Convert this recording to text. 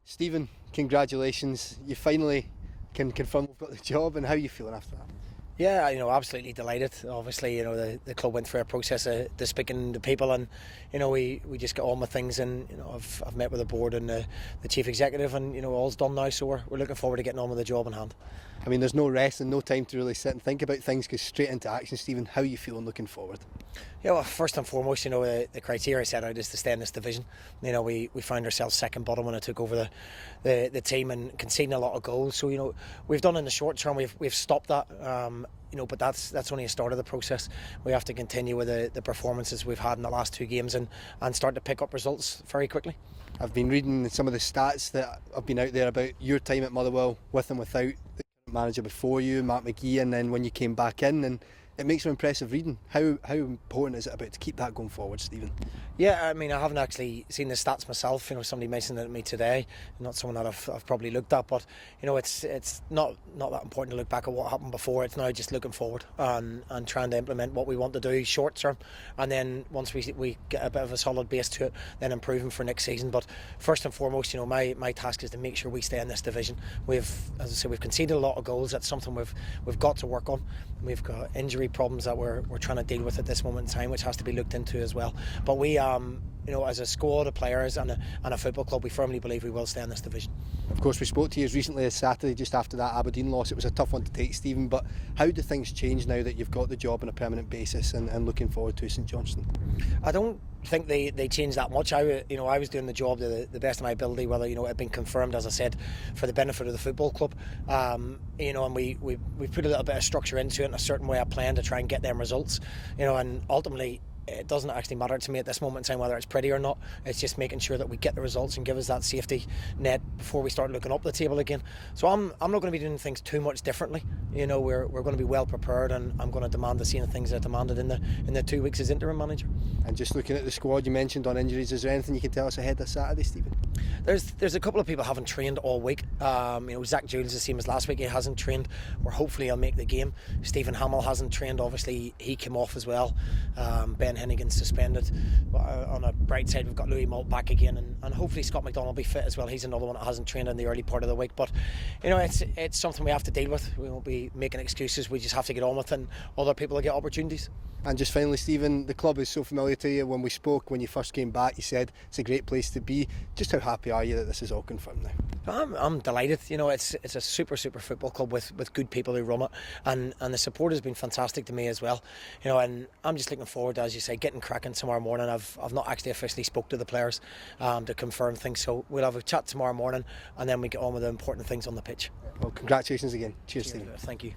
Stephen, congratulations. You finally can confirm we've got the job, and how are you feeling after that? Yeah, absolutely delighted. Obviously, the club went through a process of speaking to people, and we just get on with things. And I've met with the board and the chief executive, and all's done now. So we're looking forward to getting on with the job in hand. I mean, there's no rest and no time to really sit and think about things, because straight into action. Stephen, how are you feeling looking forward? Yeah, well, first and foremost, the criteria set out is to stay in this division. We found ourselves second bottom when I took over the team and conceding a lot of goals. So we've done in the short term, we've stopped that. But that's only a start of the process. We have to continue with the performances we've had in the last two games and start to pick up results very quickly. I've been reading some of the stats that have been out there about your time at Motherwell, with and without the manager before you, Mark McGee, and then when you came back in, and it makes for impressive reading. How important is it about to keep that going forward, Stephen? Yeah, I mean, I haven't actually seen the stats myself. Somebody mentioned it to me today. Not someone that I've probably looked at, but it's not that important to look back at what happened before. It's now just looking forward and trying to implement what we want to do short term, and then once we get a bit of a solid base to it, then improving for next season. But first and foremost, my task is to make sure we stay in this division. As I say, we've conceded a lot of goals. That's something we've got to work on. We've got injury problems that we're trying to deal with at this moment in time, which has to be looked into as well. But we as a squad of players and a football club, we firmly believe we will stay in this division. Of course, we spoke to you as recently as Saturday, just after that Aberdeen loss. It was a tough one to take, Stephen, but how do things change now that you've got the job on a permanent basis and looking forward to St Johnstone? I don't think they changed that much. I was doing the job to the best of my ability, whether it had been confirmed, as I said, for the benefit of the football club. And we put a little bit of structure into it and a certain way of playing to try and get them results. And ultimately, it doesn't actually matter to me at this moment in time whether it's pretty or not. It's just making sure that we get the results and give us that safety net before we start looking up the table again. So I'm not going to be doing things too much differently. We're going to be well prepared, and I'm going to demand the same things I demanded in the 2 weeks as interim manager. And just looking at the squad you mentioned on injuries, is there anything you can tell us ahead of Saturday, Stephen? There's a couple of people haven't trained all week. Zach Jules, the same as last week, he hasn't trained. Hopefully he'll make the game. Stephen Hamill hasn't trained. Obviously he came off as well. Ben Hennigan's suspended. On a bright side, we've got Louis Malt back again, and hopefully Scott McDonald will be fit as well. He's another one that hasn't trained in the early part of the week. But it's something we have to deal with. We won't be making excuses. We just have to get on with it, and other people will get opportunities. And just finally, Stephen, the club is so familiar to you. When we spoke, when you first came back, you said it's a great place to be. Just how happy are you that this is all confirmed now? I'm delighted. It's a super football club with good people who run it, and the support has been fantastic to me as well. And I'm just looking forward to, as you say, getting cracking tomorrow morning. I've not actually officially spoke to the players to confirm things, so we'll have a chat tomorrow morning, and then we get on with the important things on the pitch. Well, congratulations again. Cheers, Stephen. Thank you.